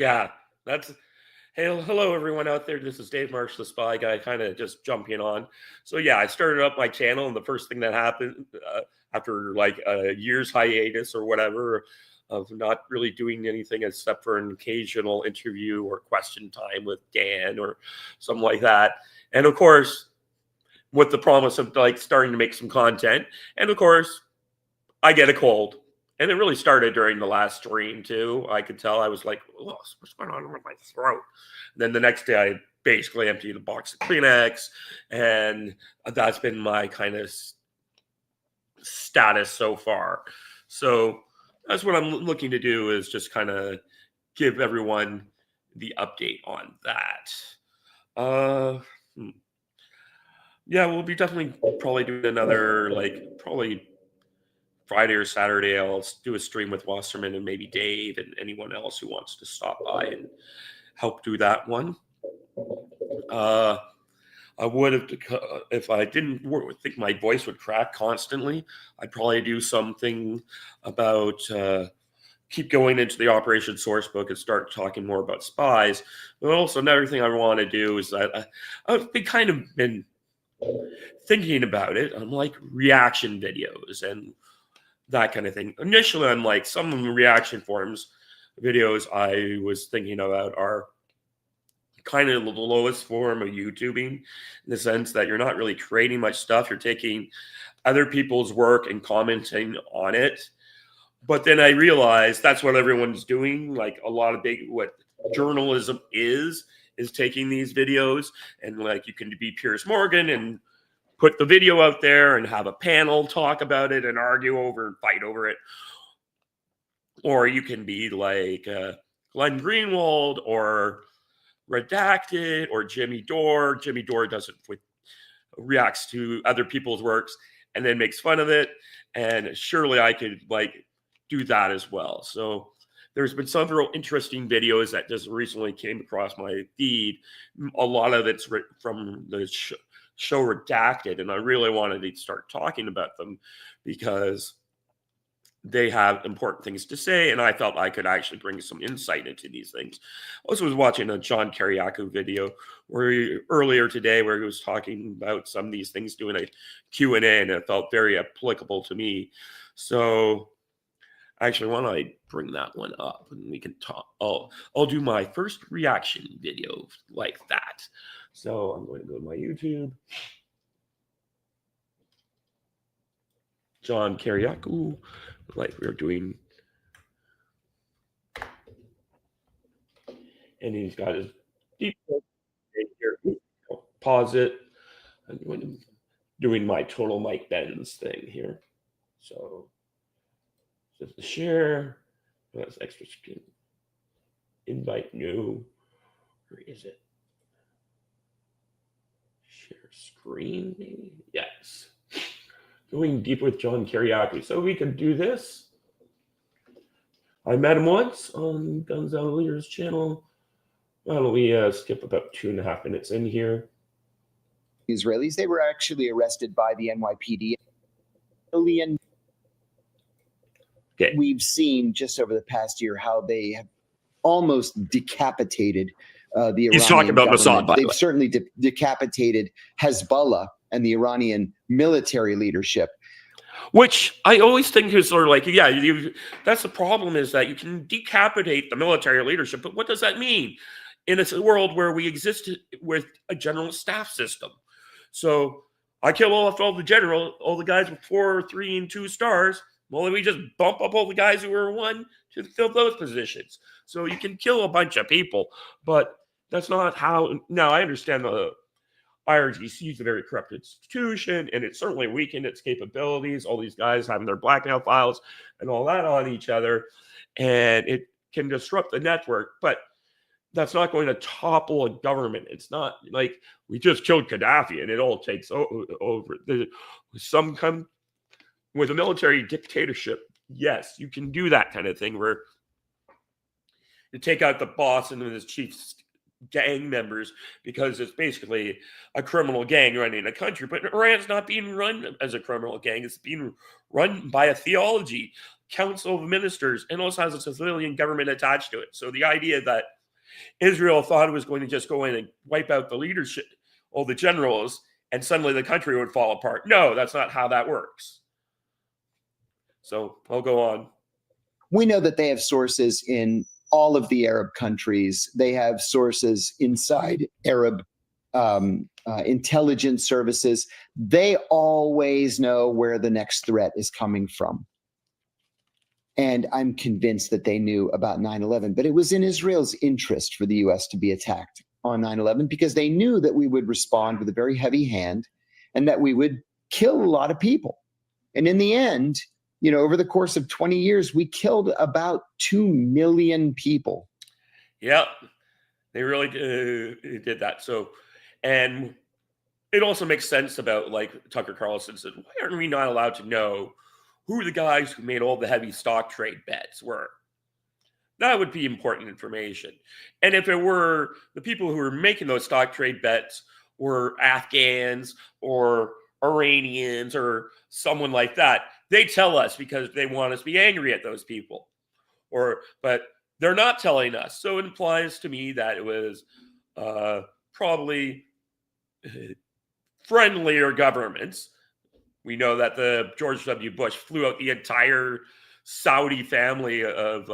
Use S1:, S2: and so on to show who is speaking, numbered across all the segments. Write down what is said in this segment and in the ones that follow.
S1: Yeah, that's hey, hello everyone out there. This is Dave Marsh, the Spy Guy, kind of just jumping on. So yeah, I started up my channel, and the first thing that happened after like a year's hiatus or whatever of not really doing anything except for an occasional interview or question time with Dan or something like that, and of course with the promise of like starting to make some content, and of course I get a cold. And it really started during the last stream too. I could tell I was like, oh, what's going on with my throat? And then the next day I basically emptied a box of Kleenex. And that's been my kind of status so far. So that's what I'm looking to do, is just kind of give everyone the update on that. Yeah, we'll be definitely probably doing another, like, probably Friday or Saturday. I'll do a stream with Wasserman and maybe Dave and anyone else who wants to stop by and help do that one. I would have, if I didn't think my voice would crack constantly, I'd probably do something about keep going into the Operation Sourcebook and start talking more about spies. But also another thing I want to do is that I've been thinking about it. I'm like reaction videos and that kind of thing. Initially, I'm like, some reaction forums videos I was thinking about are kind of the lowest form of YouTubing, in the sense that you're not really creating much stuff. You're taking other people's work and commenting on it. But then I realized that's what everyone's doing. Like a lot of what journalism is taking these videos, and like you can be Piers Morgan and put the video out there and have a panel talk about it and argue over and fight over it. Or you can be like Glenn Greenwald or Redacted or Jimmy Dore. Jimmy Dore reacts to other people's works and then makes fun of it. And surely I could like do that as well. So there's been several interesting videos that just recently came across my feed. A lot of it's from the show Redacted, and I really wanted to start talking about them because they have important things to say, and I felt I could actually bring some insight into these things. I also was watching a John Kariakou video earlier today where he was talking about some of these things, doing a Q&A, and it felt very applicable to me. So actually, why don't I bring that one up and we can talk. I'll do my first reaction video like that. So I'm going to go to my YouTube. John Kariakou, like we were doing. And he's got his deep here. Pause it. I'm doing my total Mike Benz thing here. So just the share. That's extra skin. Invite new. Where is it? Share screen, maybe? Yes. Going deep with John Kariakou. So we could do this. I met him once on Guns Out Leaders channel. Why don't we skip about 2.5 minutes in here?
S2: Israelis, they were actually arrested by the NYPD. Okay. We've seen just over the past year how they have almost decapitated the Iranian
S1: He's talking about
S2: government.
S1: Mossad,
S2: They've certainly decapitated Hezbollah and the Iranian military leadership.
S1: Which I always think is sort of like, yeah, that's the problem, is that you can decapitate the military leadership, but what does that mean in a world where we exist with a general staff system? So I kill off all the guys with 4, 3, and 2 stars. Well, then we just bump up all the guys who are 1 to fill those positions. So you can kill a bunch of people, but that's not how. Now, I understand the IRGC is a very corrupt institution, and it certainly weakened its capabilities. All these guys having their blackmail files and all that on each other, and it can disrupt the network. But that's not going to topple a government. It's not like we just killed Gaddafi and it all takes over. Some come with a military dictatorship. Yes, you can do that kind of thing where you take out the boss and his chief gang members, because it's basically a criminal gang running a country. But Iran's not being run as a criminal gang. It's being run by a theology council of ministers and also has a civilian government attached to it. So the idea that Israel thought it was going to just go in and wipe out the leadership, all the generals, and suddenly the country would fall apart. No, that's not how that works. So I'll go on.
S2: We know that they have sources in all of the Arab countries. They have sources inside Arab intelligence services. They always know where the next threat is coming from. And I'm convinced that they knew about 9/11, but it was in Israel's interest for the US to be attacked on 9/11 because they knew that we would respond with a very heavy hand and that we would kill a lot of people. And in the end, over the course of 20 years, we killed about 2 million people.
S1: Yeah, they really did that. So, and it also makes sense about, like Tucker Carlson said, why aren't we not allowed to know who the guys who made all the heavy stock trade bets were? That would be important information. And if it were the people who were making those stock trade bets were Afghans or Iranians or someone like that, they tell us because they want us to be angry at those people. But they're not telling us. So it implies to me that it was probably friendlier governments. We know that the George W. Bush flew out the entire Saudi family of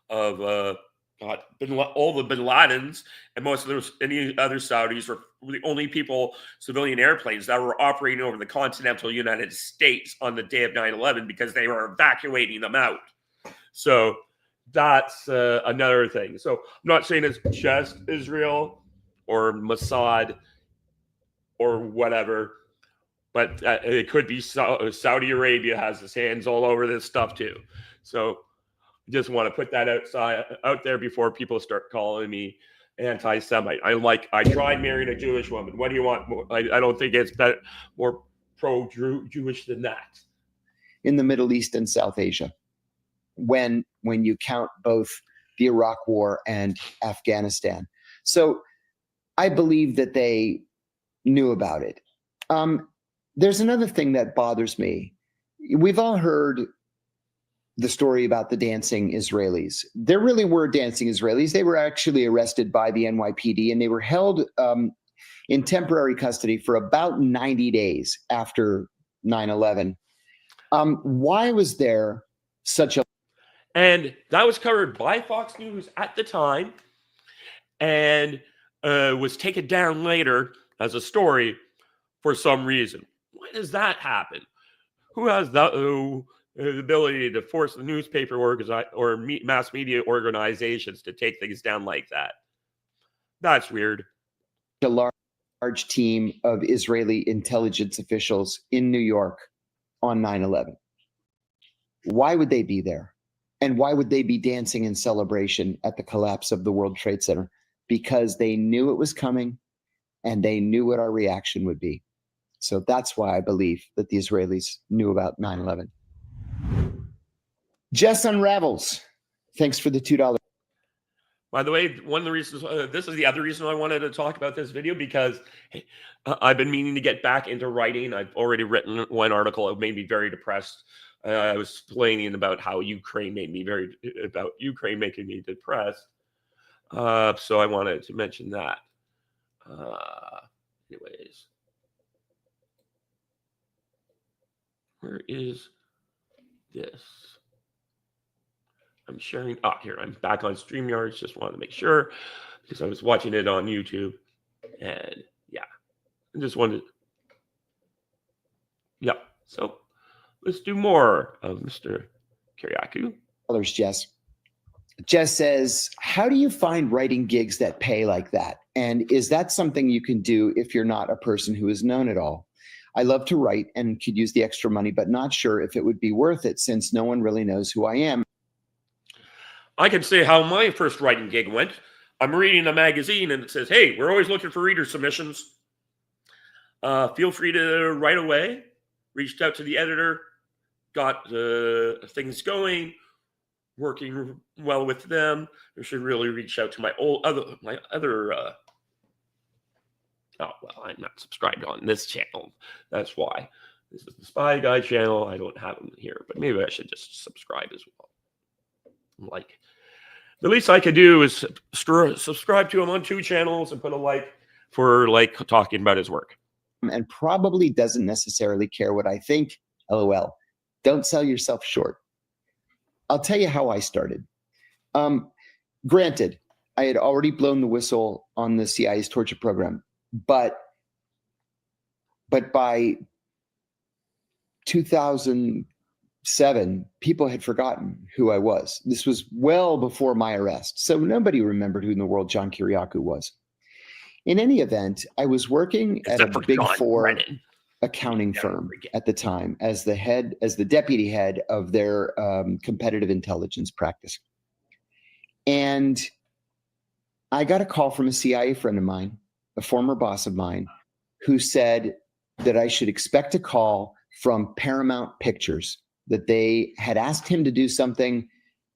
S1: all the Bin Ladens, and most of any other Saudis were the only people, civilian airplanes that were operating over the continental United States on the day of 9/11 because they were evacuating them out. So that's another thing. So I'm not saying it's just Israel or Mossad or whatever, but it could be Saudi Arabia has its hands all over this stuff too. So just want to put that out there before people start calling me anti-Semite. I tried marrying a Jewish woman. What do you want more? I don't think it's more pro-Jewish than that.
S2: In the Middle East and South Asia, when you count both the Iraq War and Afghanistan. So I believe that they knew about it. There's another thing that bothers me. We've all heard the story about the dancing Israelis. There really were dancing Israelis. They were actually arrested by the NYPD and they were held in temporary custody for about 90 days after 9/11. Why was there such a...
S1: And that was covered by Fox News at the time and was taken down later as a story for some reason. Why does that happen? Who has the ability to force the newspaper or mass media organizations to take things down like that? That's weird.
S2: A large team of Israeli intelligence officials in New York on 9/11. Why would they be there? And why would they be dancing in celebration at the collapse of the World Trade Center? Because they knew it was coming and they knew what our reaction would be. So that's why I believe that the Israelis knew about 9/11. Jess Unravels, thanks for the $2.
S1: By the way, one of the reasons, this is the other reason I wanted to talk about this video, because I've been meaning to get back into writing. I've already written one article. It made me very depressed. I was explaining about how Ukraine making me depressed. So I wanted to mention that. Anyways. Where is this? I'm sharing. Oh, here. I'm back on StreamYard. Just wanted to make sure because I was watching it on YouTube. And yeah, I just wanted. Yeah. So let's do more of Mr. Kariakou.
S2: Jess. Jess says, how do you find writing gigs that pay like that? And is that something you can do if you're not a person who is known at all? I love to write and could use the extra money, but not sure if it would be worth it since no one really knows who I am.
S1: I can say how my first writing gig went. I'm reading a magazine and it says, hey, we're always looking for reader submissions. Feel free to write away. Reached out to the editor, got things going, working well with them. I should really reach out to my other oh, well, I'm not subscribed on this channel. That's why. This is the Spy Guy channel. I don't have him here, but maybe I should just subscribe as well. Like, the least I could do is subscribe to him on 2 channels and put a like for like talking about his work.
S2: And probably doesn't necessarily care what I think. LOL. Don't sell yourself short. I'll tell you how I started. Granted, I had already blown the whistle on the CIA's torture program, but by 2007, people had forgotten who I was. This was well before my arrest, so nobody remembered who in the world John Kiriakou was. In any event, I was working at a Big Four accounting firm at the time as the deputy head of their competitive intelligence practice. And I got a call from a CIA friend of mine, a former boss of mine, who said that I should expect a call from Paramount Pictures, that they had asked him to do something.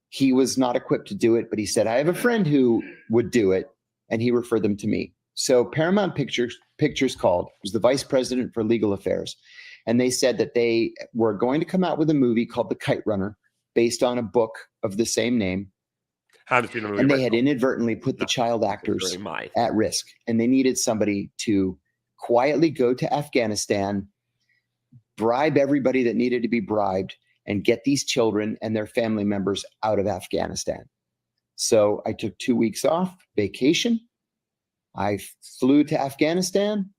S2: He was not equipped to do it, but he said, I have a friend who would do it, and he referred them to me. So Paramount Pictures called. It was the vice president for legal affairs. And they said that they were going to come out with a movie called The Kite Runner, based on a book of the same name. And they had inadvertently put the child actors at risk. And they needed somebody to quietly go to Afghanistan, bribe everybody that needed to be bribed, and get these children and their family members out of Afghanistan. So I took 2 weeks off, vacation. I flew to Afghanistan.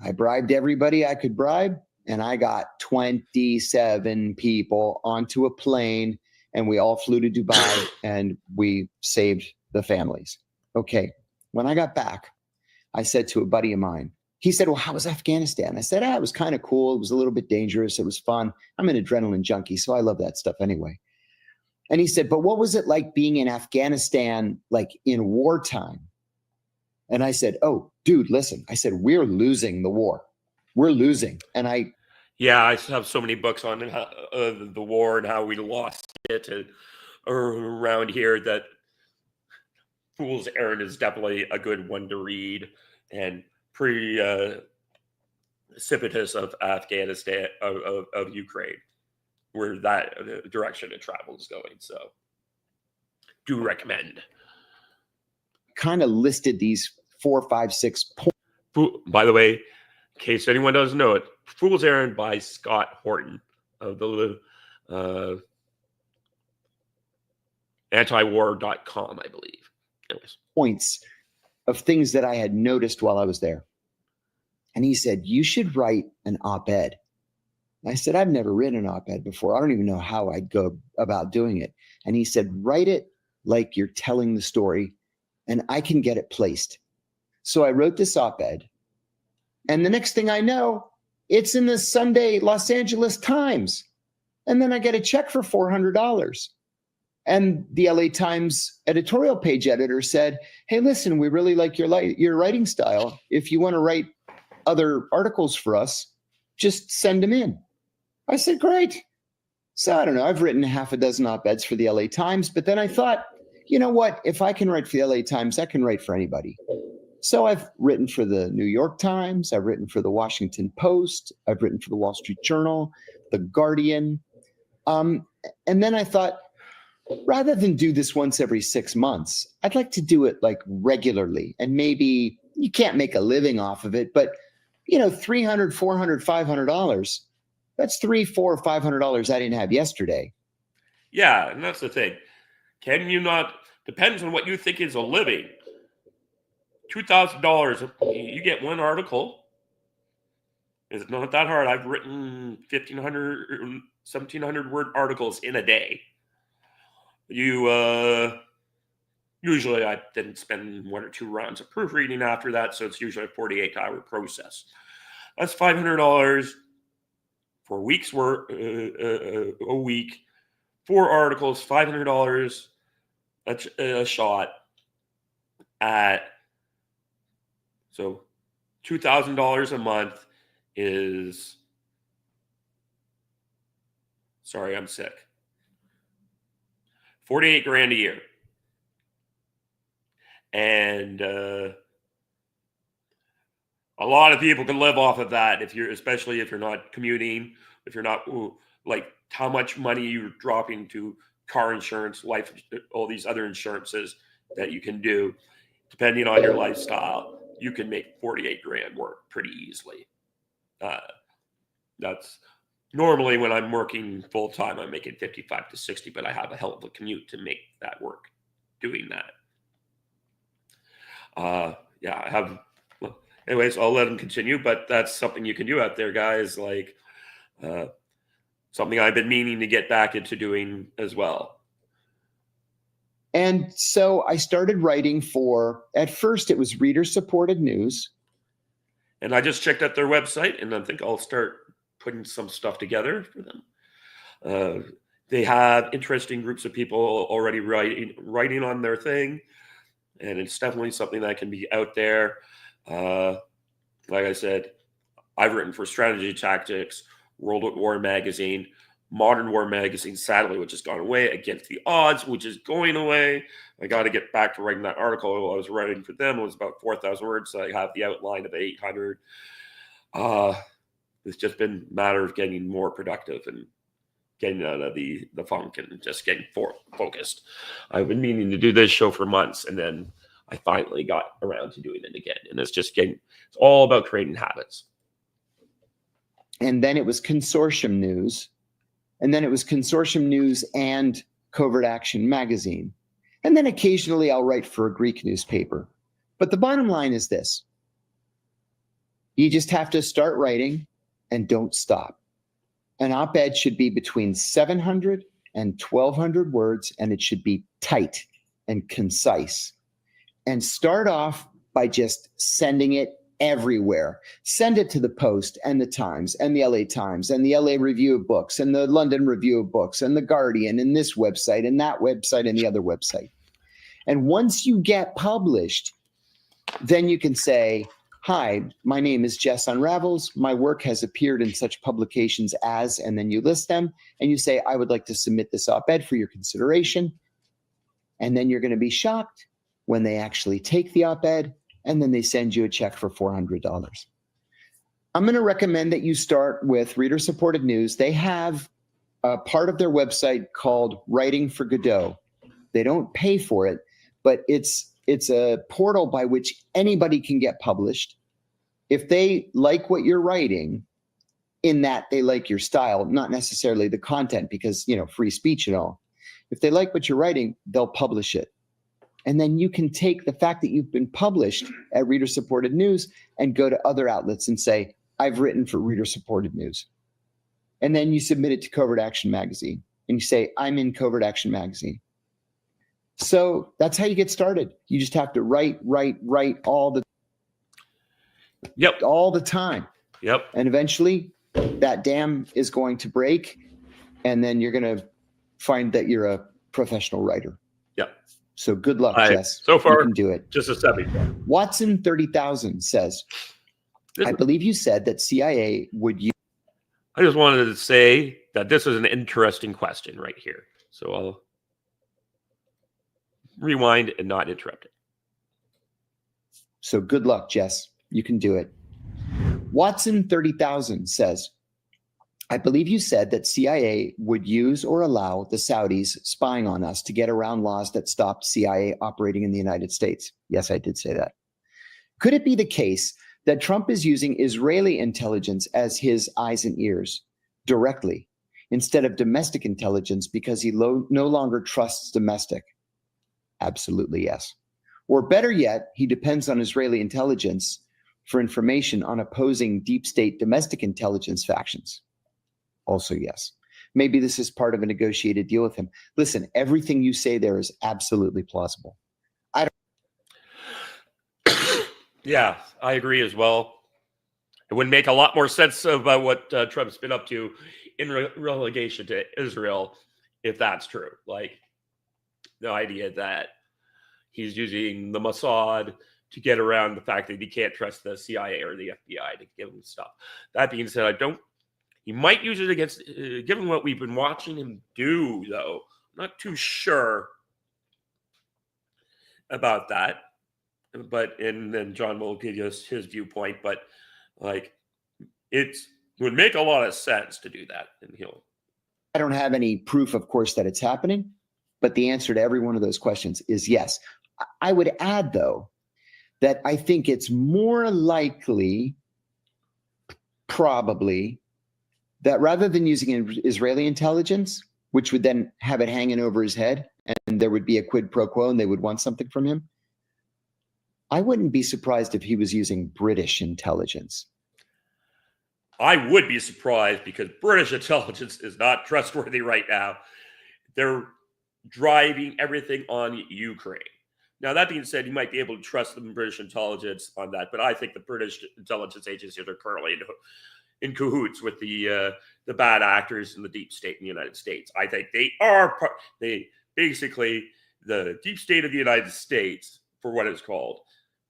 S2: I bribed everybody I could bribe, and I got 27 people onto a plane, and we all flew to Dubai, and we saved the families. Okay, when I got back, I said to a buddy of mine, he said, well, how was Afghanistan? I said, it was kind of cool. It was a little bit dangerous. It was fun. I'm an adrenaline junkie, so I love that stuff anyway. And he said, but what was it like being in Afghanistan, like in wartime? And I said, oh, dude, listen. I said, we're losing the war. We're losing. And I
S1: have so many books on the war and how we lost it around here that Fool's Errand is definitely a good one to read, and precipitous of Afghanistan, of Ukraine, where that direction of travel is going. So do recommend.
S2: Kind of listed these 4, 5, 6 points.
S1: By the way, in case anyone doesn't know it, Fool's Errand by Scott Horton of the antiwar.com, I believe. Anyways.
S2: Points of things that I had noticed while I was there. And he said, you should write an op-ed. I said, I've never written an op-ed before. I don't even know how I'd go about doing it. And he said, write it like you're telling the story, and I can get it placed. So I wrote this op-ed, and the next thing I know, it's in the Sunday Los Angeles Times. And then I get a check for $400. And the LA Times editorial page editor said, hey, listen, we really like your writing style. If you want to write other articles for us, just send them in. I said, great. So I don't know, I've written half a dozen op-eds for the LA Times, but then I thought, you know what? If I can write for the LA Times, I can write for anybody. So I've written for the New York Times. I've written for the Washington Post. I've written for the Wall Street Journal, the Guardian. And then I thought, rather than do this once every 6 months, I'd like to do it like regularly. And maybe you can't make a living off of it, but $300, $400, $500, that's $300, $400, $500 I didn't have yesterday.
S1: Yeah, and that's the thing. Can you not? Depends on what you think is a living. $2,000, you get one article. It's not that hard. I've written 1,500, 1,700 word articles in a day. Usually I didn't spend 1 or 2 rounds of proofreading after that, so it's usually a 48-hour process. That's $500 for weeks work, a week. 4 articles, $500 a shot at, so $2,000 a month is, sorry, I'm sick. 48 grand a year. And A lot of people can live off of that especially if you're not commuting, if you're not like how much money you're dropping to car insurance, life, all these other insurances that you can do, depending on your lifestyle. You can make 48 grand work pretty easily. Uh, that's normally when I'm working full time, I'm making 55 to 60, but I have a hell of a commute to make that work doing that. Yeah, I have. Well, anyways, I'll let him continue, but that's something you can do out there, guys. Like something I've been meaning to get back into doing as well.
S2: And so I started writing at first it was reader supported news.
S1: And I just checked out their website, and I think I'll start putting some stuff together for them. They have interesting groups of people already writing on their thing, and it's definitely something that can be out there. Like I said, I've written for Strategy Tactics, World at War magazine, Modern War magazine, sadly, which has gone away, Against the Odds, which is going away. I got to get back to writing that article I was writing for them. It was about 4,000 words. So I have the outline of 800. It's just been a matter of getting more productive and getting out of the funk and just getting focused. I've been meaning to do this show for months, and then I finally got around to doing it again. And it's all about creating habits.
S2: And then it was Consortium News. And then it was Consortium News and Covert Action magazine. And then occasionally I'll write for a Greek newspaper. But the bottom line is this. You just have to start writing and don't stop. An op-ed should be between 700 and 1,200 words, and it should be tight and concise. And start off by just sending it everywhere. Send it to the Post and the Times and the LA Times and the LA Review of Books and the London Review of Books and the Guardian and this website and that website and the other website. And once you get published, then you can say, hi, my name is Jess Unravels. My work has appeared in such publications as, and then you list them and you say, I would like to submit this op-ed for your consideration. And then you're going to be shocked when they actually take the op-ed and then they send you a check for $400. I'm going to recommend that you start with reader-supported news. They have a part of their website called Writing for Godot. They don't pay for it, but it's a portal by which anybody can get published. If they like what you're writing, in that they like your style, not necessarily the content, because, free speech and all. If they like what you're writing, they'll publish it. And then you can take the fact that you've been published at reader-supported news and go to other outlets and say, I've written for reader-supported news. And then you submit it to Covert Action magazine and you say, I'm in Covert Action magazine. So that's how you get started. You just have to write all the time.
S1: Yep.
S2: And eventually that dam is going to break, and then you're going to find that you're a professional writer.
S1: Yep.
S2: So good luck, Jess.
S1: So far,
S2: you can do it.
S1: Just a second.
S2: Watson 30,000 says, I believe you said that CIA would use.
S1: I just wanted to say that this is an interesting question right here. So I'll rewind and not interrupt it.
S2: So good luck, Jess. You can do it. Watson 30,000 says, I believe you said that CIA would use or allow the Saudis spying on us to get around laws that stopped CIA operating in the United States. Yes, I did say that. Could it be the case that Trump is using Israeli intelligence as his eyes and ears directly instead of domestic intelligence because he no longer trusts domestic? Absolutely, yes. Or better yet, he depends on Israeli intelligence for information on opposing deep state domestic intelligence factions. Also, yes. Maybe this is part of a negotiated deal with him. Listen, everything you say there is absolutely plausible.
S1: Yeah, I agree as well. It would make a lot more sense about what Trump's been up to in relegation to Israel if that's true. Like the idea that he's using the Mossad to get around the fact that he can't trust the CIA or the FBI to give him stuff. That being said, he might use it against, given what we've been watching him do, though. I'm not too sure about that. and then John will give us his viewpoint. But like, it would make a lot of sense to do that, and he'll.
S2: I don't have any proof, of course, that it's happening, but the answer to every one of those questions is yes. I would add, though, that I think it's more likely, probably, that rather than using Israeli intelligence, which would then have it hanging over his head and there would be a quid pro quo and they would want something from him, I wouldn't be surprised if he was using British intelligence.
S1: I would be surprised because British intelligence is not trustworthy right now. They're driving everything on Ukraine. Now, that being said, you might be able to trust the British intelligence on that, but I think the British intelligence agencies are currently in cahoots with the bad actors in the deep state in the United States. I think they basically, the deep state of the United States, for what it's called,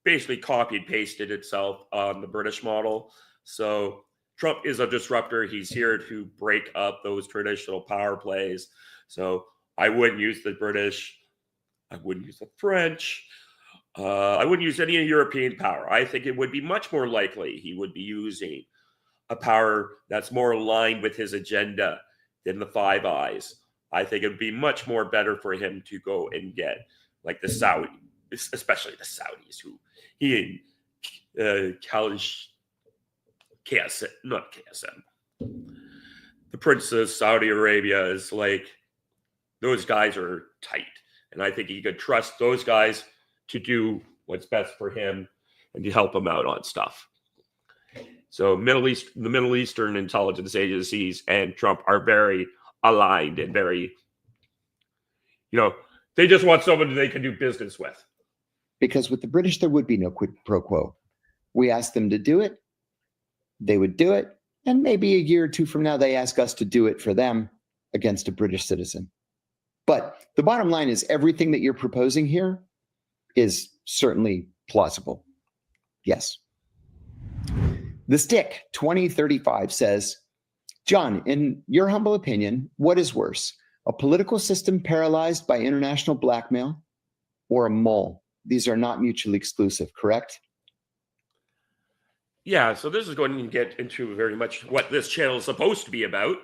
S1: basically copied and pasted itself on the British model. So Trump is a disruptor. He's here to break up those traditional power plays. So I wouldn't use the British. I wouldn't use the French. I wouldn't use any European power. I think it would be much more likely he would be using a power that's more aligned with his agenda than the Five Eyes. I think it would be much more better for him to go and get like the Saudi, especially the Saudis, who he and KSM, not KSM. The Prince of Saudi Arabia is like, those guys are tight. And I think he could trust those guys to do what's best for him and to help him out on stuff. So the Middle Eastern intelligence agencies and Trump are very aligned and very, they just want someone they can do business with.
S2: Because with the British, there would be no quid pro quo. We asked them to do it. They would do it. And maybe a year or two from now, they ask us to do it for them against a British citizen. But the bottom line is everything that you're proposing here is certainly plausible. Yes. The Stick 2035 says, John, in your humble opinion, what is worse, a political system paralyzed by international blackmail or a mole? These are not mutually exclusive, correct?
S1: Yeah, so this is going to get into very much what this channel is supposed to be about.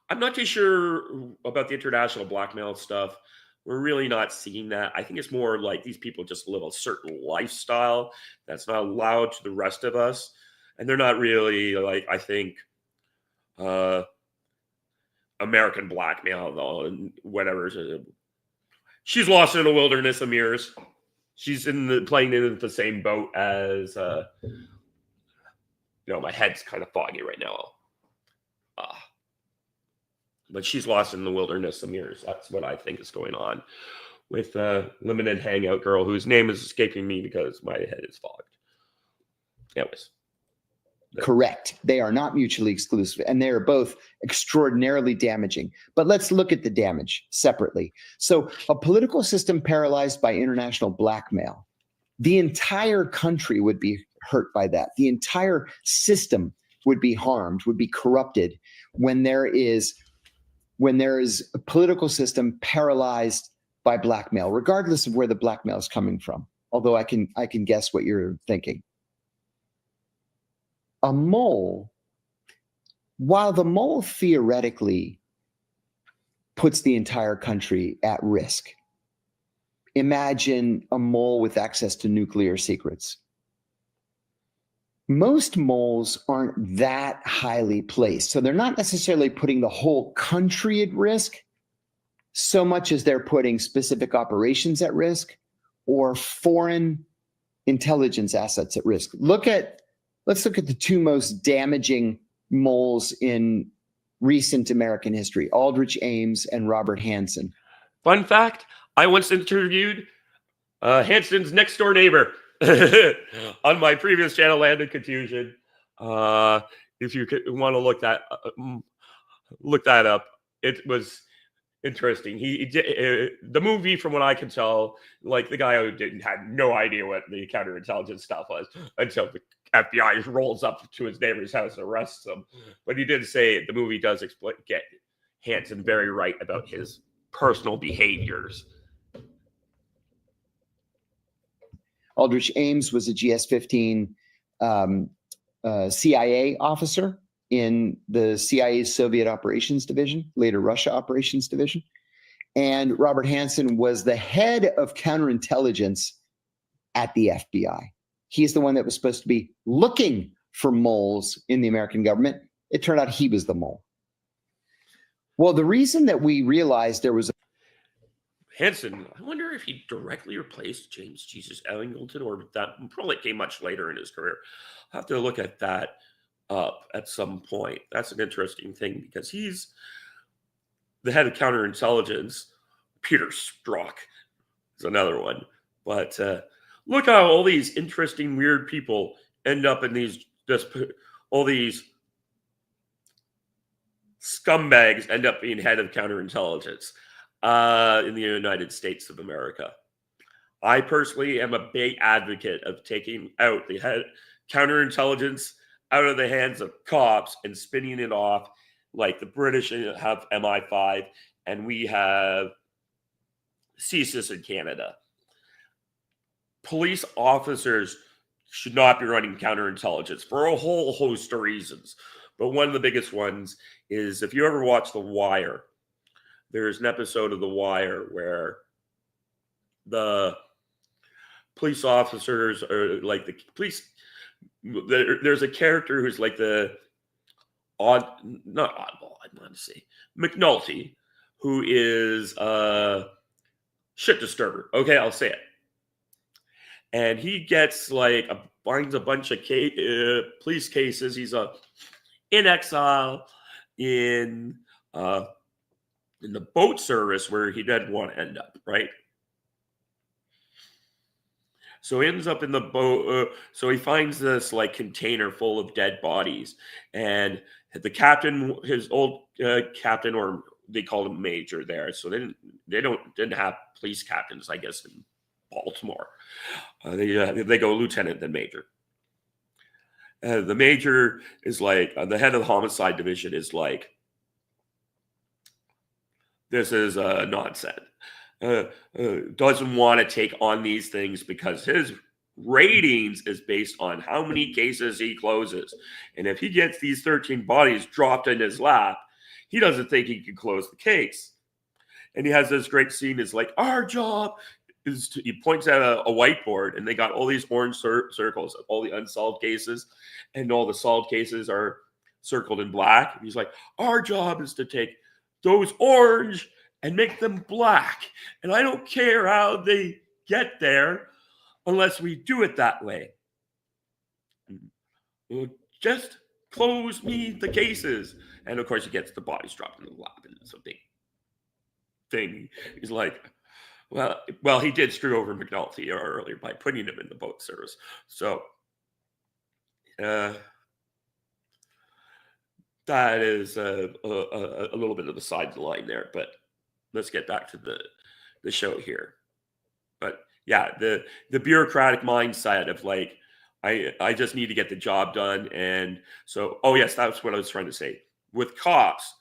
S1: I'm not too sure about the international blackmail stuff. We're really not seeing that. I think it's more like these people just live a certain lifestyle that's not allowed to the rest of us. And they're not really like, I think, American blackmail, though, and whatever. She's lost in the wilderness of mirrors. She's playing in the same boat as, my head's kind of foggy right now. But she's lost in the wilderness of mirrors. That's what I think is going on with limited hangout girl whose name is escaping me because my head is fogged. Anyways.
S2: Correct. They are not mutually exclusive, and they are both extraordinarily damaging. But let's look at the damage separately. So a political system paralyzed by international blackmail, the entire country would be hurt by that. The entire system would be harmed, would be corrupted when there is a political system paralyzed by blackmail, regardless of where the blackmail is coming from. Although I can guess what you're thinking. A mole, while the mole theoretically puts the entire country at risk, imagine a mole with access to nuclear secrets. Most moles aren't that highly placed. So they're not necessarily putting the whole country at risk so much as they're putting specific operations at risk or foreign intelligence assets at risk. Let's look at the two most damaging moles in recent American history, Aldrich Ames and Robert Hansen.
S1: Fun fact, I once interviewed Hansen's next door neighbor on my previous channel, Land of Confusion. If you want to look that up, it was interesting. He did the movie, from what I can tell, like the guy who had no idea what the counterintelligence stuff was until the FBI rolls up to his neighbor's house and arrests him. But he did say the movie does get Hansen very right about his personal behaviors.
S2: Aldrich Ames was a GS-15 CIA officer in the CIA's Soviet Operations Division, later Russia Operations Division. And Robert Hansen was the head of counterintelligence at the FBI. He's the one that was supposed to be looking for moles in the American government. It turned out he was the mole. Well, the reason that we realized there was a
S1: Hansen, I wonder if he directly replaced James Jesus Ellington, or that probably came much later in his career. I'll have to look at that up at some point. That's an interesting thing because he's the head of counterintelligence. Peter Strzok is another one. But look how all these interesting, weird people end up in all these scumbags end up being head of counterintelligence in the United States of America. I personally am a big advocate of taking out the head counterintelligence out of the hands of cops and spinning it off like the British have MI5 and we have CSIS in Canada. Police officers should not be running counterintelligence for a whole host of reasons. But one of the biggest ones is if you ever watch The Wire, there's an episode of The Wire where the police officers are like the police. There's a character who's like the not oddball, I'm going to say McNulty, who is a shit disturber. Okay, I'll say it. And he gets finds a bunch of police cases. He's in exile in the boat service where he didn't want to end up, right? So he ends up in the boat. So he finds this container full of dead bodies, and the captain, his old captain, or they called him major there. So they didn't have police captains, I guess, in Baltimore. They go lieutenant then major. The major is the head of the homicide division is this is nonsense. Doesn't want to take on these things because his ratings is based on how many cases he closes. And if he gets these 13 bodies dropped in his lap, he doesn't think he can close the case. And he has this great scene. It's our job is to, he points at a whiteboard and they got all these orange circles of all the unsolved cases, and all the solved cases are circled in black. And he's like, our job is to take those orange and make them black. And I don't care how they get there unless we do it that way. Just close me the cases. And of course, he gets the bodies dropped in the lap, and it's a big thing. He's like, well, he did screw over McNulty earlier by putting him in the boat service. So that is a little bit of the sideline there, but let's get back to the show here. But yeah, the bureaucratic mindset of I just need to get the job done. And so, oh yes, that's what I was trying to say. With cops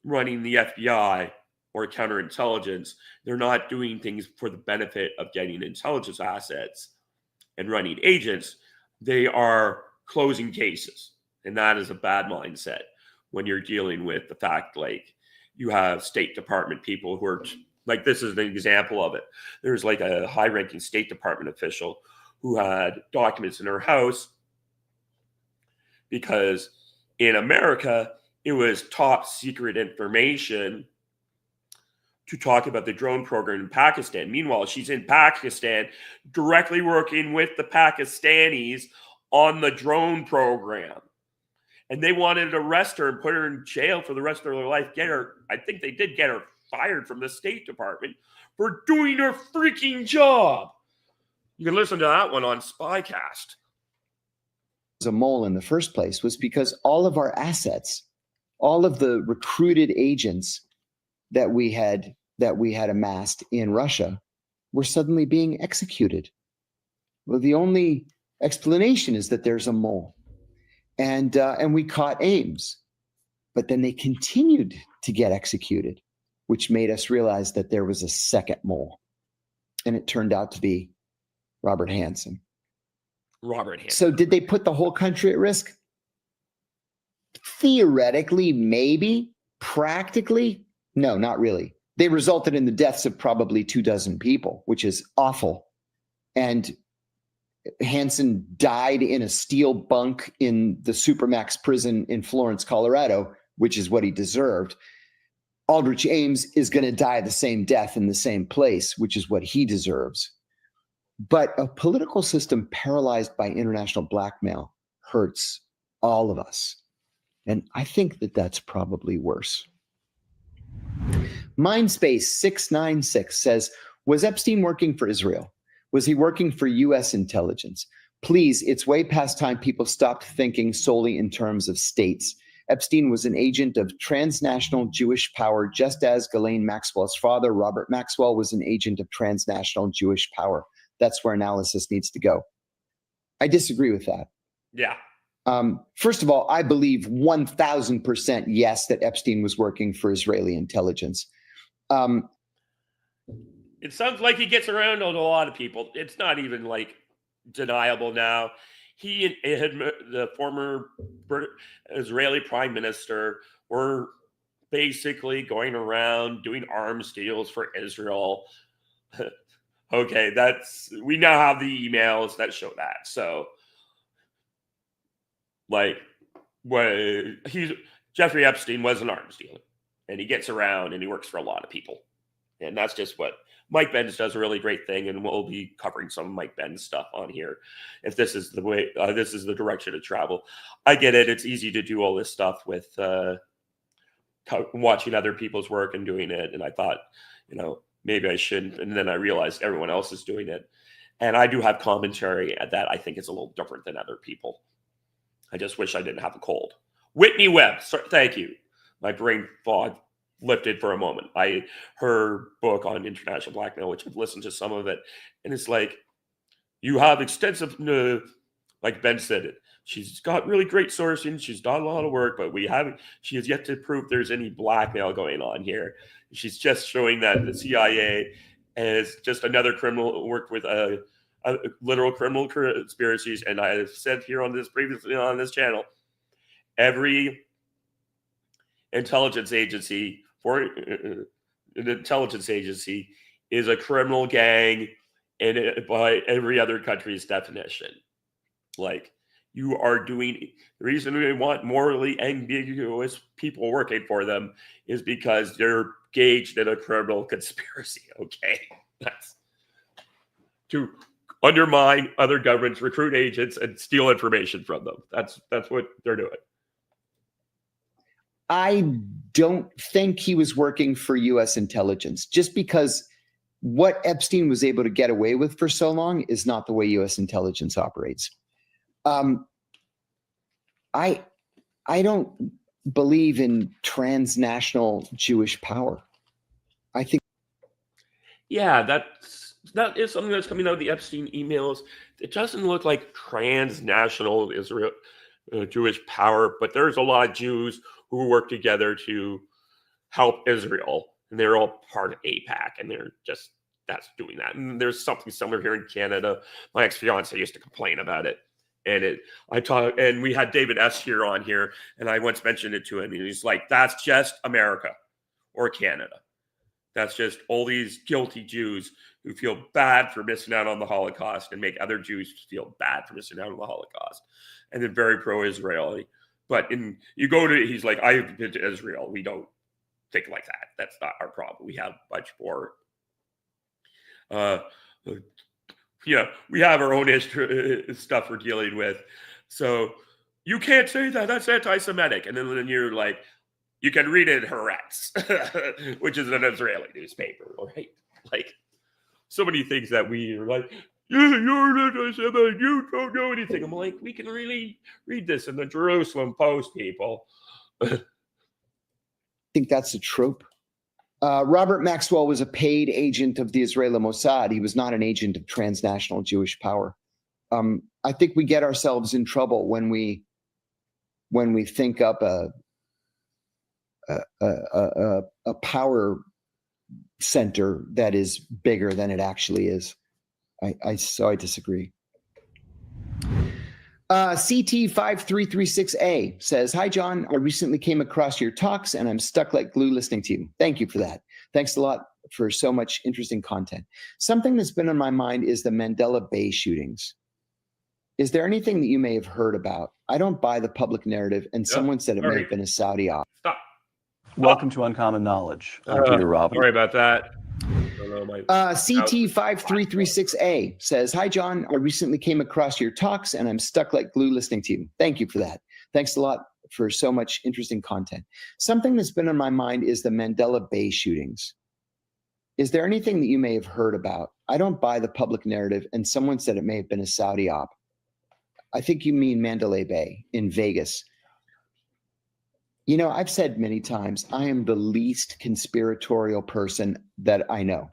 S1: running the FBI or counterintelligence, they're not doing things for the benefit of getting intelligence assets and running agents. They are closing cases. And that is a bad mindset when you're dealing with the fact you have State Department people who are this is an example of it. There's a high-ranking State Department official who had documents in her house because in America, it was top secret information to talk about the drone program in Pakistan. Meanwhile, she's in Pakistan directly working with the Pakistanis on the drone program. And they wanted to arrest her and put her in jail for the rest of her life. I think they did get her fired from the State Department for doing her freaking job. You can listen to that one on Spycast.
S2: A mole in the first place was because all of our assets, all of the recruited agents that we had amassed in Russia were suddenly being executed. Well, the only explanation is that there's a mole. And we caught Ames, but then they continued to get executed, which made us realize that there was a second mole. And it turned out to be Robert Hansen.
S1: Robert Hansen.
S2: So did they put the whole country at risk? Theoretically, maybe. Practically, no, not really. They resulted in the deaths of probably 24 people, which is awful. And Hansen died in a steel bunk in the Supermax prison in Florence, Colorado, which is what he deserved. Aldrich Ames is going to die the same death in the same place, which is what he deserves. But a political system paralyzed by international blackmail hurts all of us. And I think that that's probably worse. Mindspace 696 says, was Epstein working for Israel? Was he working for U.S. intelligence? Please, it's way past time people stopped thinking solely in terms of states. Epstein was an agent of transnational Jewish power, just as Ghislaine Maxwell's father, Robert Maxwell, was an agent of transnational Jewish power. That's where analysis needs to go. I disagree with that.
S1: Yeah.
S2: First of all, I believe 1,000% yes that Epstein was working for Israeli intelligence.
S1: It sounds like he gets around on a lot of people. It's not even like deniable now. He and the former Israeli prime minister were basically going around doing arms deals for Israel. Okay, we now have the emails that show that. So, like, Jeffrey Epstein was an arms dealer, and he gets around and he works for a lot of people, and that's just what Mike Benz does a really great thing, and we'll be covering some of Mike Benz stuff on here. If this is the way, this is the direction to travel. I get it. It's easy to do all this stuff with watching other people's work and doing it. And I thought, maybe I shouldn't. And then I realized everyone else is doing it. And I do have commentary at that. I think it's a little different than other people. I just wish I didn't have a cold. Whitney Webb, thank you. My brain fog lifted for a moment. Her book on international blackmail, which I've listened to some of it, and it's like, you have extensive, like Ben said it. She's got really great sourcing. She's done a lot of work, but she has yet to prove there's any blackmail going on here. She's just showing that the CIA is just another criminal, worked with literal criminal conspiracies. And I have said here previously on this channel, every intelligence agency is a criminal gang by every other country's definition. Like, you are doing, the reason we want morally ambiguous people working for them is because they're engaged in a criminal conspiracy. Okay, that's to undermine other governments, recruit agents, and steal information from them. That's what they're doing.
S2: I don't think he was working for U.S. intelligence, just because what Epstein was able to get away with for so long is not the way U.S. intelligence operates. I don't believe in transnational Jewish power. I think.
S1: Yeah, that is something that's coming out of the Epstein emails. It doesn't look like transnational Israel Jewish power, but there's a lot of Jews who work together to help Israel, and they're all part of AIPAC, and that's doing that. And there's something similar here in Canada. My ex-fiance used to complain about it. And we had David S. on here, and I once mentioned it to him, and he's like, that's just America or Canada. That's just all these guilty Jews who feel bad for missing out on the Holocaust and make other Jews feel bad for missing out on the Holocaust. And they're very pro-Israeli. But he's like, I've been to Israel. We don't think like that. That's not our problem. We have much more. We have our own stuff we're dealing with. So you can't say that. That's anti-Semitic. And then you're like, you can read it in Haaretz, which is an Israeli newspaper, right? Like, so many things that we are like, you're an anti-Semite, you don't know anything. I'm like, we can really read this in the Jerusalem Post, people.
S2: I think that's a trope. Robert Maxwell was a paid agent of the Israeli Mossad. He was not an agent of transnational Jewish power. I think we get ourselves in trouble when we think up a power center that is bigger than it actually is. So I disagree. CT5336A says, "Hi, John. I recently came across your talks and I'm stuck like glue listening to you. Thank you for that. Thanks a lot for so much interesting content. Something that's been on my mind is the Mandela Bay shootings. Is there anything that you may have heard about? I don't buy the public narrative, and someone said it may have been a Saudi op."
S1: Stop.
S3: Welcome to Uncommon Knowledge. I'm Peter Robbins.
S1: Sorry about that.
S2: CT5336A says, "Hi, John. I recently came across your talks and I'm stuck like glue listening to you. Thank you for that. Thanks a lot for so much interesting content. Something that's been on my mind is the Mandela Bay shootings. Is there anything that you may have heard about? I don't buy the public narrative, and someone said it may have been a Saudi op." I think you mean Mandalay Bay in Vegas. You know, I've said many times, I am the least conspiratorial person that I know.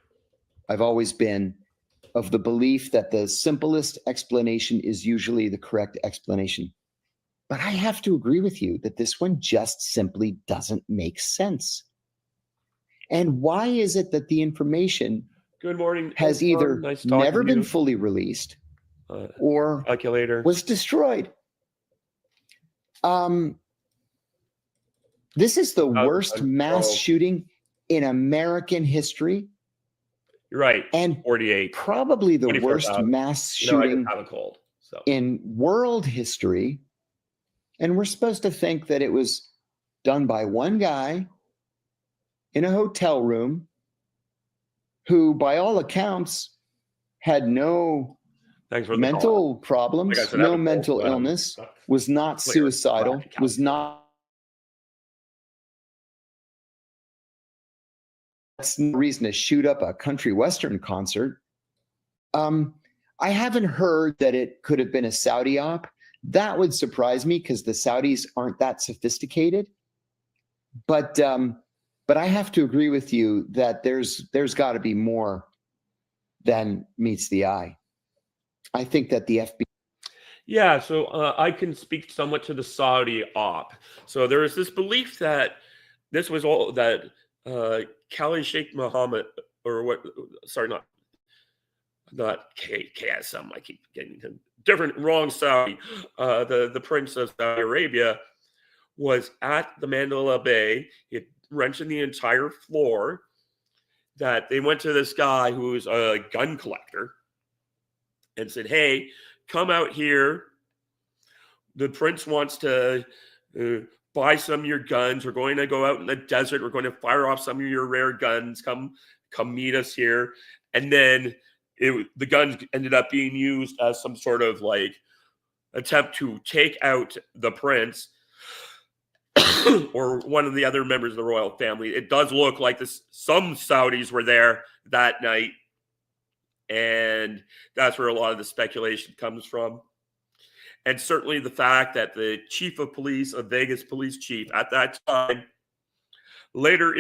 S2: I've always been of the belief that the simplest explanation is usually the correct explanation. But I have to agree with you that this one just simply doesn't make sense. And why is it that the information
S1: Good morning
S2: has either never been fully released or
S1: calculator
S2: was destroyed? This is the worst mass shooting in American history.
S1: You're right.
S2: And
S1: 48.
S2: Probably the worst mass shooting in world history. And we're supposed to think that it was done by one guy in a hotel room who, by all accounts, had no mental problems, no mental illness, was not suicidal, was not. That's no reason to shoot up a country western concert. I haven't heard that it could have been a Saudi op. That would surprise me because the Saudis aren't that sophisticated. But I have to agree with you that there's got to be more than meets the eye. I think that the FBI.
S1: Yeah, so I can speak somewhat to the Saudi op. So there is this belief that this was all that Khalid Sheikh Mohammed, or what? Sorry, not KSM. I keep getting him different, wrong Saudi. The Prince of Saudi Arabia was at the Mandela Bay. He had rented the entire floor. That they went to this guy who was a gun collector and said, "Hey, come out here. The prince wants to buy some of your guns. We're going to go out in the desert. We're going to fire off some of your rare guns. Come meet us here." And then the guns ended up being used as some sort of like attempt to take out the prince or one of the other members of the royal family. It does look like this. Some Saudis were there that night, and that's where a lot of the speculation comes from. And certainly the fact that the chief of police, a Vegas police chief at that time, later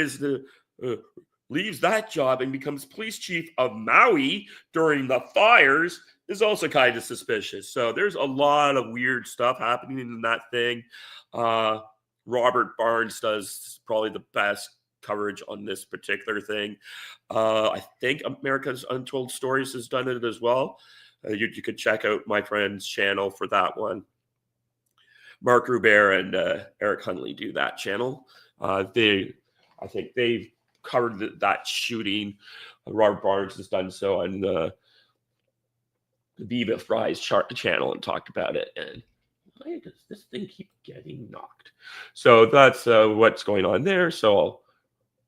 S1: leaves that job and becomes police chief of Maui during the fires is also kind of suspicious. So there's a lot of weird stuff happening in that thing. Robert Barnes does probably the best coverage on this particular thing. I think America's Untold Stories has done it as well. You could check out my friend's channel for that one. Mark Rubert and Eric Hunley do that channel. I think they've covered that shooting. Robert Barnes has done so on the Viva Fry's channel and talked about it. And why does this thing keep getting knocked? So that's what's going on there. So I'll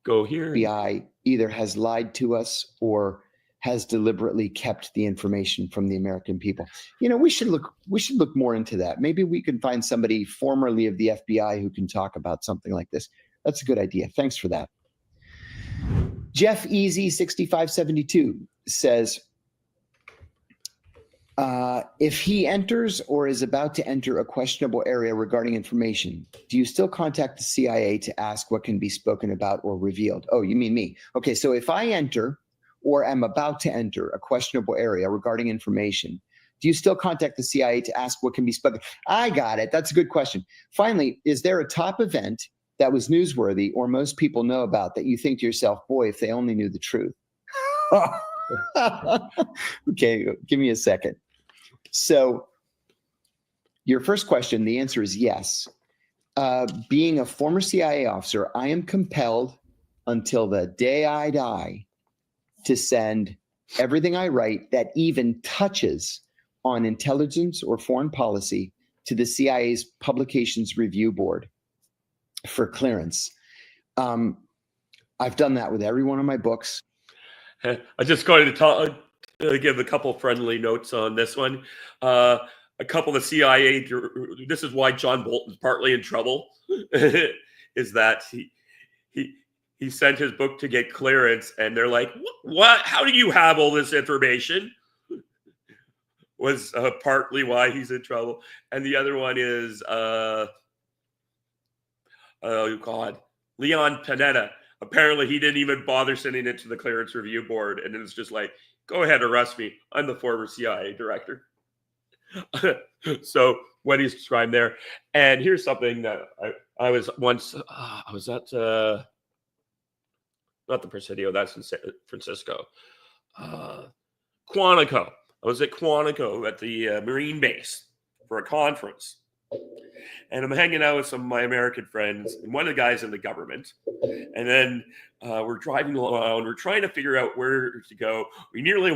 S1: go here.
S2: The FBI either has lied to us or has deliberately kept the information from the American people. You know, we should look more into that. Maybe we can find somebody formerly of the FBI who can talk about something like this. That's a good idea. Thanks for that. Jeff Easy 6572 says, if he enters or is about to enter a questionable area regarding information, do you still contact the CIA to ask what can be spoken about or revealed? Oh, you mean me. Okay, so if I enter or am about to enter a questionable area regarding information, do you still contact the CIA to ask what can be spoken? I got it. That's a good question. Finally, is there a top event that was newsworthy or most people know about that you think to yourself, boy, if they only knew the truth? Okay, give me a second. So your first question, the answer is yes. Being a former CIA officer, I am compelled until the day I die to send everything I write that even touches on intelligence or foreign policy to the CIA's Publications Review Board for clearance. I've done that with every one of my books.
S1: I'm just going to give a couple friendly notes on this one. A couple of the CIA, this is why John Bolton's partly in trouble, is that he sent his book to get clearance, and they're like, "What? How do you have all this information?" Was partly why he's in trouble. And the other one is, oh God, Leon Panetta. Apparently, he didn't even bother sending it to the clearance review board, and it's just like, go ahead, arrest me. I'm the former CIA director. So what he's described there. And here's something that I was once, I was at, not the Presidio, that's in San Francisco. Quantico. I was at Quantico at the Marine base for a conference. And I'm hanging out with some of my American friends and one of the guys in the government. And then we're driving along. We're trying to figure out where to go. We nearly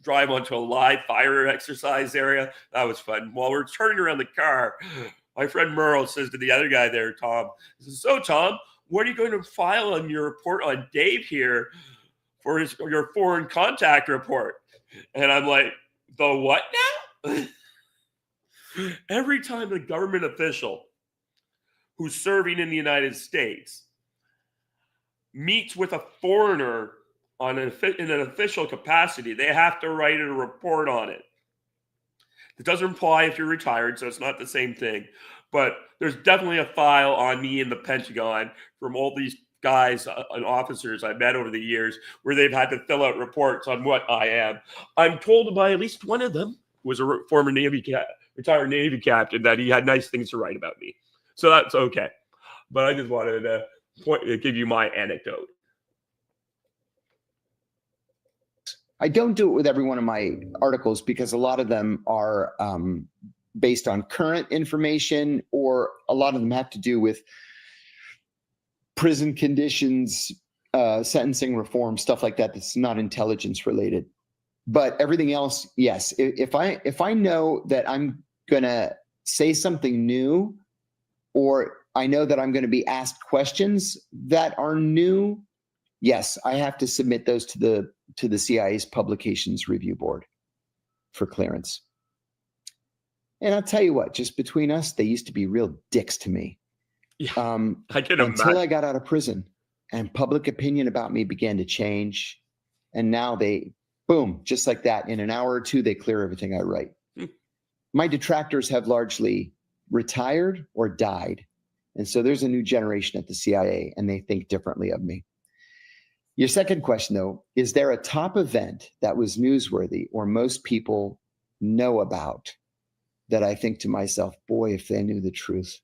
S1: drive onto a live fire exercise area. That was fun. While we're turning around the car, my friend Merle says to the other guy there, Tom, he says, "So, Tom, what are you going to file on your report on Dave here for your foreign contact report?" And I'm like, "The what now?" Every time the government official who's serving in the United States meets with a foreigner in an official capacity, they have to write a report on it. It doesn't apply if you're retired, so it's not the same thing. But there's definitely a file on me in the Pentagon from all these guys and officers I've met over the years where they've had to fill out reports on what I am. I'm told by at least one of them, who was a former retired Navy captain, that he had nice things to write about me. So that's okay. But I just wanted to give you my anecdote.
S2: I don't do it with every one of my articles because a lot of them are based on current information, or a lot of them have to do with prison conditions, sentencing reform, stuff like that. That's not intelligence related. But everything else, yes. If I know that I'm gonna say something new, or I know that I'm going to be asked questions that are new, yes, I have to submit those to the CIA's Publications Review Board for clearance. And I'll tell you what, just between us, they used to be real dicks to me.
S1: Yeah, I can
S2: until
S1: imagine.
S2: I got out of prison and public opinion about me began to change. And now they, boom, just like that, in an hour or two, they clear everything I write. My detractors have largely retired or died. And so there's a new generation at the CIA, and they think differently of me. Your second question, though, is there a top event that was newsworthy or most people know about that I think to myself, boy, if they knew the truth?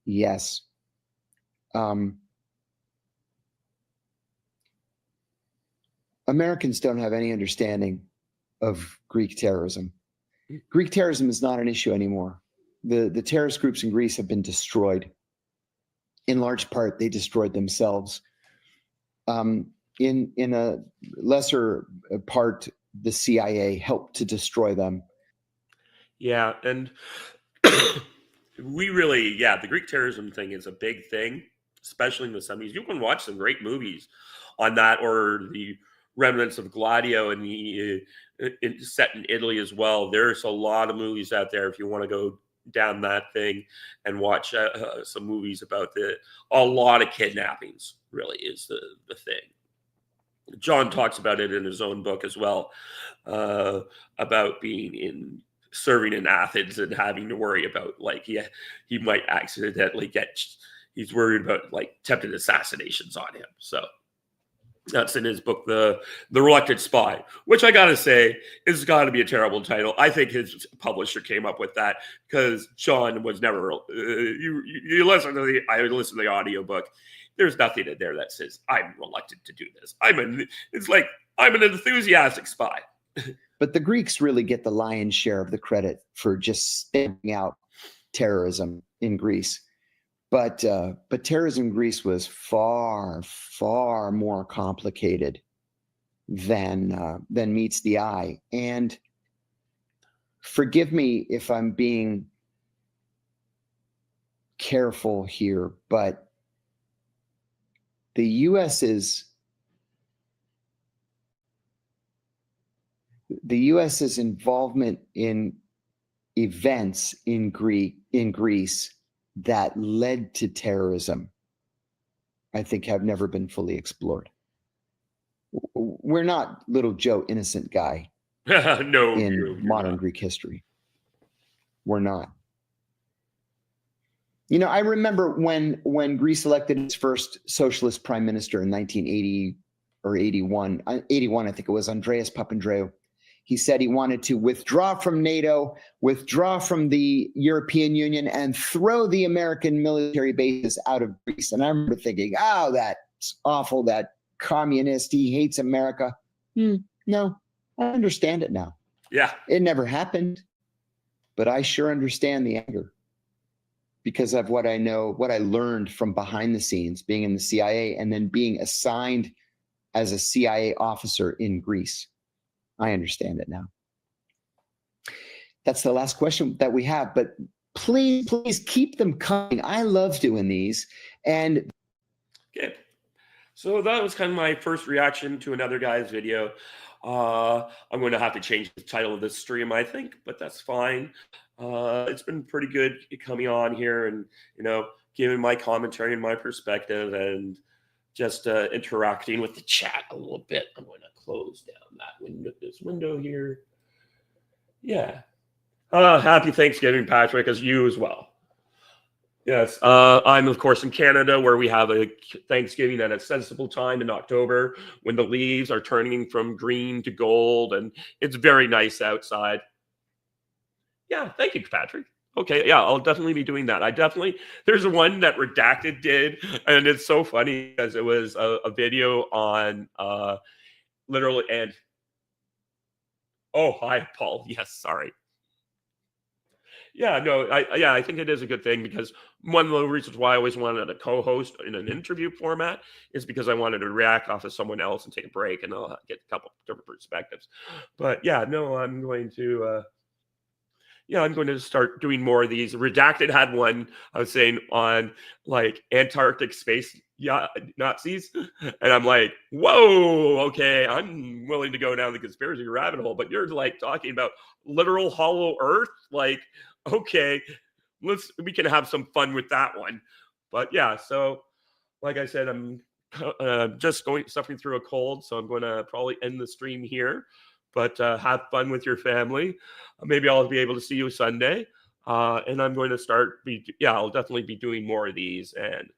S2: Yes. Americans don't have any understanding of Greek terrorism. Greek terrorism is not an issue anymore. The terrorist groups in Greece have been destroyed. In large part, they destroyed themselves. In a lesser part, the CIA helped to destroy them.
S1: Yeah, and we really, the Greek terrorism thing is a big thing, especially in the 70s. You can watch some great movies on that, or the remnants of Gladio and the set in Italy as well. There's a lot of movies out there if you want to go down that thing and watch some movies about a lot of kidnappings. Really is the thing. John talks about it in his own book as well, about serving in Athens and having to worry about he might accidentally he's worried about attempted assassinations on him. So that's in his book, The Reluctant Spy, which I gotta say is got to be a terrible title. I think his publisher came up with that because John was never. I listened to the audiobook. there's nothing in there that says I'm reluctant to do this. It's like I'm an enthusiastic spy.
S2: But the Greeks really get the lion's share of the credit for just stamping out terrorism in Greece. But terrorism in Greece was far, far more complicated than meets the eye. And forgive me if I'm being careful here, but the US's involvement in events in Greece that led to terrorism, I think, have never been fully explored. We're not little Joe innocent guy
S1: No,
S2: in modern Greek history. We're not. You know, I remember when Greece elected its first socialist prime minister in 1980 or 81, I think it was, Andreas Papandreou. He said he wanted to withdraw from NATO, withdraw from the European Union, and throw the American military bases out of Greece. And I remember thinking, oh, that's awful, that communist, he hates America. No, I understand it now.
S1: Yeah.
S2: It never happened, but I sure understand the anger because of what I know, what I learned from behind the scenes, being in the CIA and then being assigned as a CIA officer in Greece. I understand it now. That's the last question that we have, but please keep them coming. I love doing these. And
S1: okay, so that was kind of my first reaction to another guy's video. I'm going to have to change the title of this stream, I think, but that's fine. It's been pretty good coming on here and, you know, giving my commentary and my perspective and just interacting with the chat a little bit. I'm going to close down that window, this window here. Yeah. Happy Thanksgiving, Patrick, as you as well. Yes. I'm, of course, in Canada, where we have a Thanksgiving at a sensible time in October when the leaves are turning from green to gold, and it's very nice outside. Yeah. Thank you, Patrick. Okay, yeah, I'll definitely be doing that. There's one that Redacted did, and it's so funny because it was a video on literally, and oh, hi, Paul. Yes, sorry. Yeah, no, I think it is a good thing because one of the reasons why I always wanted a co-host in an interview format is because I wanted to react off of someone else and take a break and I'll get a couple different perspectives. But yeah, no, I'm going to start doing more of these. Redacted had one, I was saying, on like Antarctic space Nazis. And I'm like, whoa, okay, I'm willing to go down the conspiracy rabbit hole. But you're like talking about literal hollow earth. Like, okay, we can have some fun with that one. But yeah, so like I said, I'm just suffering through a cold. So I'm going to probably end the stream here. But have fun with your family. Maybe I'll be able to see you Sunday. And I'm going to I'll definitely be doing more of these. And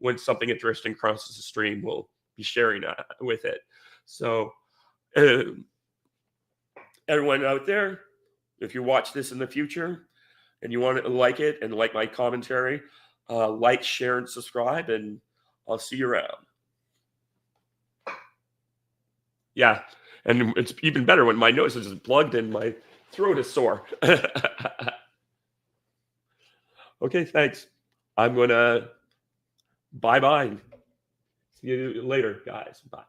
S1: when something interesting crosses the stream, we'll be sharing with it. So everyone out there, if you watch this in the future and you want to like it and like my commentary, like, share, and subscribe. And I'll see you around. Yeah. And it's even better when my nose is plugged and my throat is sore. Okay, thanks. I'm going to bye-bye. See you later, guys. Bye.